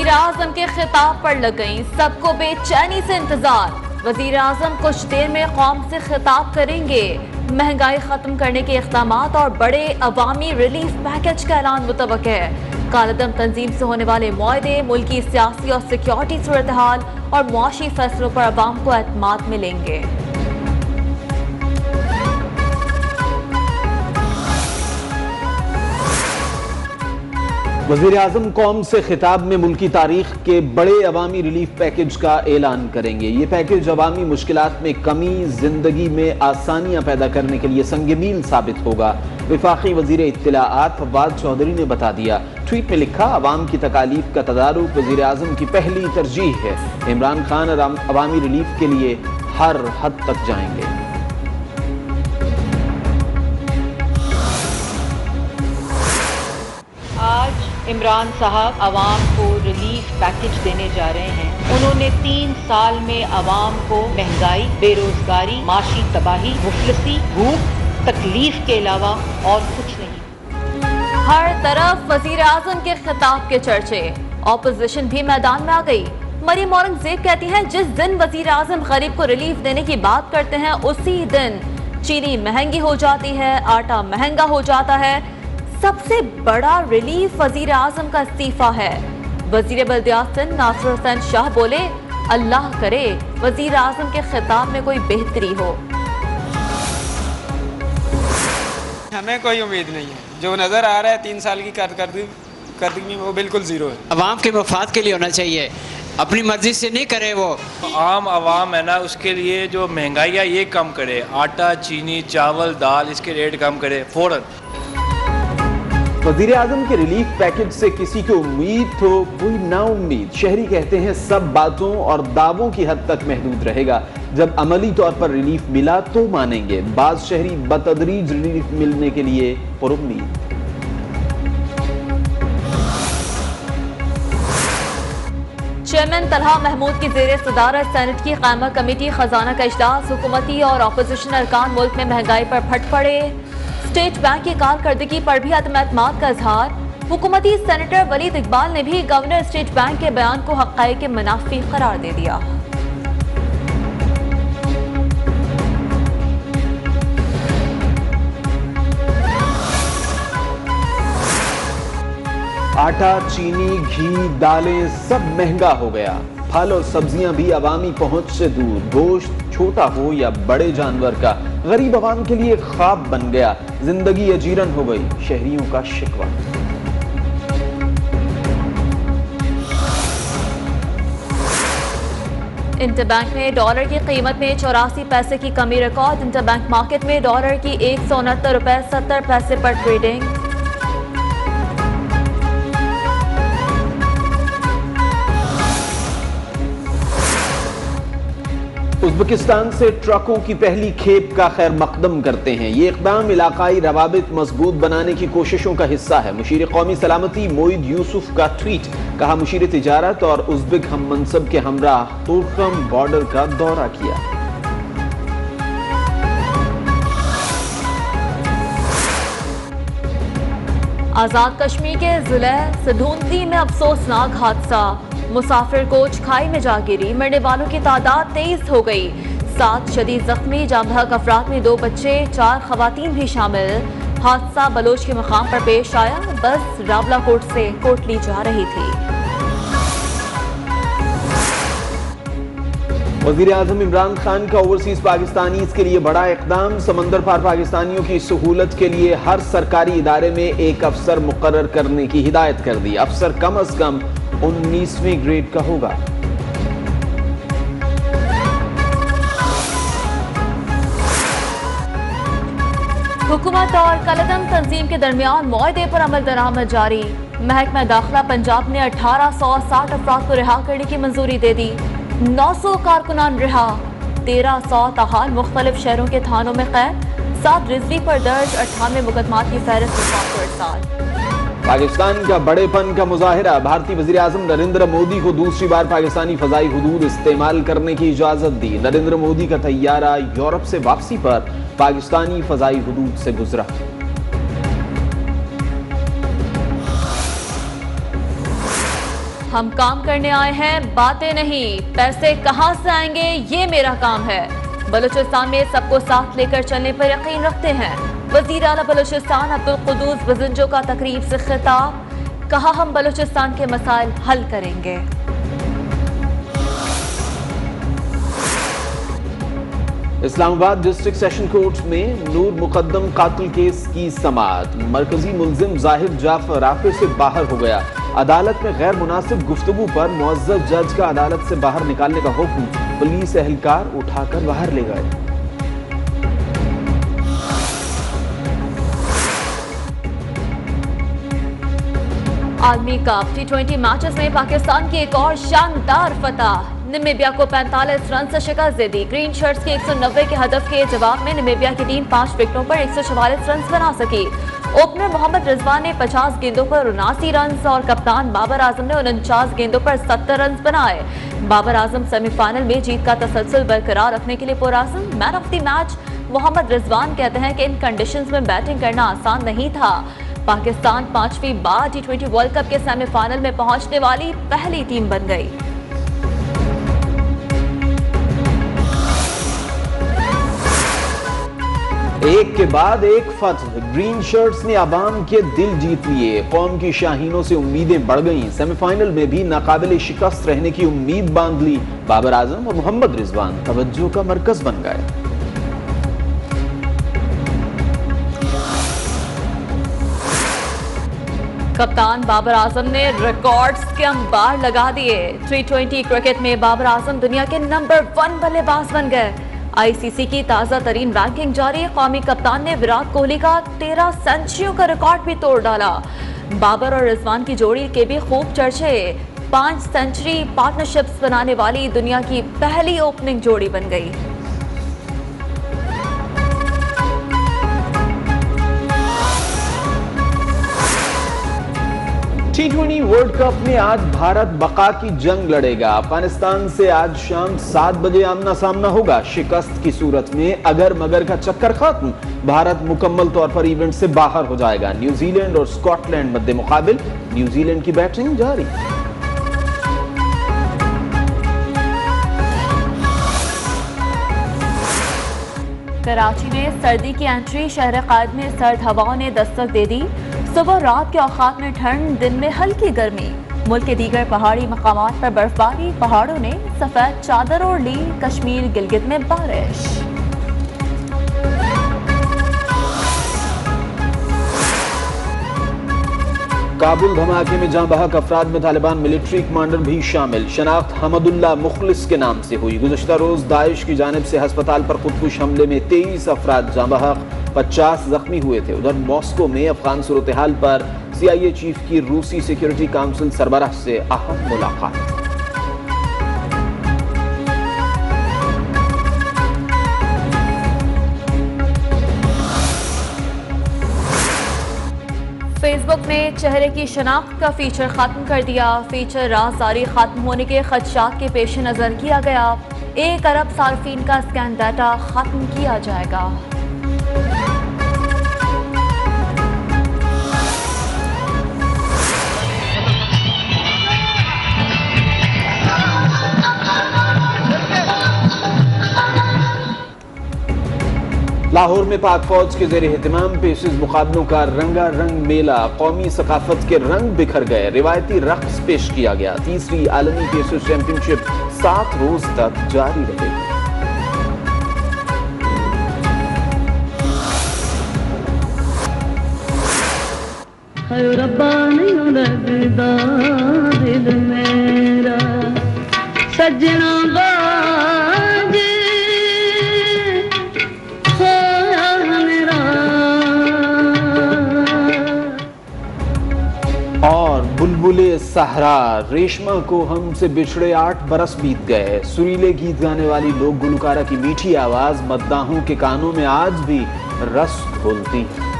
वजीर आजम के खिताब पर लग गई सबको बेचैनी से इंतजार। वजीर आजम कुछ देर में कौम से खिताब करेंगे। महंगाई खत्म करने के इक़दामात और बड़े अवामी रिलीफ पैकेज का ऐलान मुतवक्किल है। कालदम तंजीम से होने वाले मुआहदे, मुल्की सियासी और सिक्योरिटी सूरत हाल और मुआशी फैसलों पर अवाम को एतमाद मिलेंगे। वज़ीर आज़म कौम से खिताब में मुल्की तारीख के बड़े अवामी रिलीफ पैकेज का ऐलान करेंगे। ये पैकेज अवामी मुश्किलात में कमी, जिंदगी में आसानियां पैदा करने के लिए संग-मील साबित होगा। विफाकी वज़ीर इत्तलाआत फवाद चौधरी ने बता दिया। ट्वीट में लिखा, अवाम की तकालीफ का तदारुक वज़ीर आज़म की पहली तरजीह है। इमरान खान अवामी रिलीफ के लिए हर हद तक जाएंगे। आज इमरान साहब अवाम को रिलीफ पैकेज देने जा रहे हैं। उन्होंने 3 साल में अवाम को महंगाई, बेरोजगारी, माशी तबाही, मुफलिसी, भूख, तकलीफ के अलावा और कुछ नहीं। हर तरफ वजीर आजम के खिताब के चर्चे। ऑपोजिशन भी मैदान में आ गई। मरियम औरंगजेब कहती हैं, जिस दिन वजीर आजम गरीब को रिलीफ देने की बात करते हैं उसी दिन चीनी महंगी हो जाती है, आटा महंगा हो जाता है। सबसे बड़ा रिलीफ वजीर आजम का इस्तीफा है। वजीर बल्दियात नासिर हुसैन शाह बोले, अल्लाह करे वजीर आजम के खिताब में कोई बेहतरी हो। हमें कोई उम्मीद नहीं है। जो नज़र आ रहा है 3 साल की कारकर्दगी में वो बिल्कुल ज़ीरो है। अवाम के मफाद के लिए होना चाहिए, अपनी मर्जी से नहीं करे। वो आम आवाम है ना, उसके लिए जो महंगाई है ये कम करे। आटा, चीनी, चावल, दाल, इसके रेट कम करे फौरन। वज़ीर आज़म के रिलीफ पैकेज से किसी को उम्मीद तो कोई ना उम्मीद। शहरी कहते हैं सब बातों और दावों की हद तक महदूद रहेगा। जब अमली तौर पर रिलीफ मिला तो मानेंगे। बाज़ शहरी बतदरीज रिलीफ मिलने के लिए पुरुम्मीद। चेयरमैन तलहा महमूद की जेर सदारत सेनेट की कायमा कमेटी खजाना का इजलास। हुकूमती और अपोजिशन अरकान मुल्क में महंगाई पर फट पड़े। स्टेट बैंक की कारकर्दगी पर भी अदम एतमाद का इजहार। हुकूमती सेनेटर वलीद इकबाल ने भी गवर्नर स्टेट बैंक के बयान को हक़ाइक़ के मुनाफी करार दे दिया। आटा, चीनी, घी, दालें सब महंगा हो गया। फल और सब्जियां भी अवामी पहुंच से दूर। गोश्त छोटा हो या बड़े जानवर का, गरीब अवाम के लिए ख्वाब बन गया। जिंदगी अजीरन हो गई, शहरियों का शिकवा। इंटरबैंक में डॉलर की कीमत में 84 पैसे की कमी रिकॉर्ड। इंटरबैंक मार्केट में डॉलर की 169 रुपए 70 पैसे पर ट्रेडिंग। उज़्बेकिस्तान से ट्रकों की पहली खेप का खैर मकदम करते हैं। ये इक़दाम इलाकाई रवाबित मजबूत बनाने की कोशिशों का हिस्सा है। मुशीर कौमी सलामती मोईद यूसुफ का ट्वीट। कहा, मुशीर तिजारत और उज़्बेक हम मनसब के हमराह तुर्कम बॉर्डर का दौरा किया। आजाद कश्मीर के जिले सधूंदी में अफसोसनाक हादसा। मुसाफिर कोच खाई में जा गिरी। मरने वालों की तादाद 23 हो गई। 7 शदीद जख्मी। जामबहक अफराद में 2 बच्चे, 4 खवातीन भी शामिल। हादसा बलोच के मकाम पर पेश आया। बस रावलाकोट से कोटली जा रही थी। वज़ीर आज़म इमरान खान का ओवरसीज पाकिस्तानीज़ के लिए बड़ा इक़दाम। समंदर पार पाकिस्तानियों की सहूलत के लिए हर सरकारी इदारे में एक अफसर मुकर्रर करने की हिदायत कर दी। अफसर कम अज कम 19वें ग्रेड का होगा। हुकूमत और कलदम तंजीम के दरमियान मुआहदे पर अमल दरामद जारी। महकमा दाखिला पंजाब ने 1860 अफराद को रिहा करने की मंजूरी दे दी। 900 कारकुनान रिहा। 1300 ताहाल मुख्तलिफ शहरों के थानों में कैद। 7 रिजवी पर दर्ज 98 मुकदमात की फहरिस्त इरसाल। पाकिस्तान का बड़ेपन का मुजाहिरा। भारतीय वज़ीर आज़म नरेंद्र मोदी को दूसरी बार पाकिस्तानी फ़ज़ाई हुदूद इस्तेमाल करने की इजाज़त दी। नरेंद्र मोदी का तैयारा यूरोप से वापसी पर पाकिस्तानी फ़ज़ाई हुदूद से गुजरा। हम काम करने आए हैं, बातें नहीं। पैसे कहां से आएंगे ये मेरा काम है। बलूचिस्तान में सबको साथ लेकर चलने पर यकीन रखते हैं। वजीर आला बलूचिस्तान अब्दुल कुद्दूस बजिंजो का तकरीब से खिताब, कहा हम बलूचिस्तान के मसाइल हल करेंगे। इस्लामाबाद डिस्ट्रिक्ट सेशन कोर्ट में नूर मुकद्दम कातिल केस की समाअत। मरकजी मुल्जिम जाहिर जाफर राफे से बाहर हो गया। अदालत में गैर मुनासिब गुफ्तगू पर मुअज़्ज़ज़ जज का अदालत से बाहर निकालने का हुक्म, पुलिस एहलकार उठाकर बाहर ले गए। आलमी कप T20 मैचेस में पाकिस्तान की एक और शानदार फतह। नामीबिया को 45 रन से शिकस्त दे दी। ग्रीन शर्ट्स के 190 के हदफ के जवाब में नामीबिया की टीम 5 विकेटों पर 144 रन बना सकी। ओपनर मोहम्मद रिजवान ने 50 गेंदों पर 79 रन और कप्तान बाबर आजम ने 49 गेंदों पर 70 रन बनाए। बाबर आजम सेमीफाइनल में जीत का तसलसल बरकरार रखने के लिए पुरअज़्म। Man of the match Mohammad Rizwan कहते हैं कि इन कंडीशंस में बैटिंग करना आसान नहीं था। पाकिस्तान 5वीं बार T20 वर्ल्ड कप के सेमीफाइनल में पहुंचने वाली पहली टीम बन गई। एक के बाद एक फतह, ग्रीन शर्ट्स ने अवाम के दिल जीत लिए। कौम की शाहीनों से उम्मीदें बढ़ गईं। सेमीफाइनल में भी नाकाबिले शिकस्त रहने की उम्मीद बांध ली। बाबर आजम और मोहम्मद रिजवान तवज्जो का मरकज बन गए। कप्तान बाबर आजम ने रिकॉर्ड्स के अंबार लगा दिए। T20 क्रिकेट में बाबर आजम दुनिया के नंबर 1 बल्लेबाज बन गए। ICC की ताज़ा तरीन रैंकिंग जारी। कौमी कप्तान ने विराट कोहली का 13 सेंचुरियों का रिकॉर्ड भी तोड़ डाला। बाबर और रिजवान की जोड़ी के भी खूब चर्चे। 5 सेंचुरी पार्टनरशिप्स बनाने वाली दुनिया की पहली ओपनिंग जोड़ी बन गई। T20 वर्ल्ड कप में आज भारत बका की जंग लड़ेगा। अफगानिस्तान से आज शाम 7 बजे आमना सामना होगा। शिकस्त की सूरत में अगर मगर का चक्कर खत्म, भारत मुकम्मल तौर पर इवेंट से बाहर हो जाएगा। न्यूजीलैंड और स्कॉटलैंड मद्दे मुकाबिल न्यूजीलैंड की बैटिंग जारी। कराची में सर्दी की एंट्री। शहर कायद में सर्द हवाओं ने दस्तक दे दी। सुबह रात के औकात में ठंड, दिन में हल्की गर्मी। मुल्क के दीगर पहाड़ी मकामात पर बर्फबारी। पहाड़ों ने सफेद चादर ओढ़ ली। कश्मीर गिलगित में बारिश। काबुल धमाके में जाँ बहक अफराद में तालिबान मिलिट्री कमांडर भी शामिल। शनाख्त हमदुल्ला मुखलिस के नाम से हुई। गुज़श्ता रोज दाइश की जानिब से अस्पताल पर खुदकुश हमले में 23 अफराद जाँ बहक, 50 जख्मी हुए थे। उधर मॉस्को में अफगान सूरत हाल पर CIA चीफ की रूसी सिक्योरिटी काउंसिल सरबराह से अहम मुलाकात। फेसबुक ने चेहरे की शनाख्त का फीचर खत्म कर दिया। फीचर राज़दारी खत्म होने के खदशात के पेश नज़र किया गया। 1 अरब सार्फिन का स्कैन डाटा खत्म किया जाएगा। लाहौर में पाक फौज के ज़ेर एहतमाम पेशेज मुकाबलों का रंगारंग मेला। कौमी सकाफत के रंग बिखर गए। रिवायती रक्स पेश किया गया। 3री आलमी पेशेज चैंपियनशिप 7 रोज तक जारी रहेगी। रब्बा नहीं लगदा दिल मेरा सजना बाज होया मेरा। और बुलबुले सहरा रेशमा को हमसे बिछड़े 8 बरस बीत गए। सुरीले गीत गाने वाली लोक गुलकारा की मीठी आवाज मद्दाहों के कानों में आज भी रस घोलती है।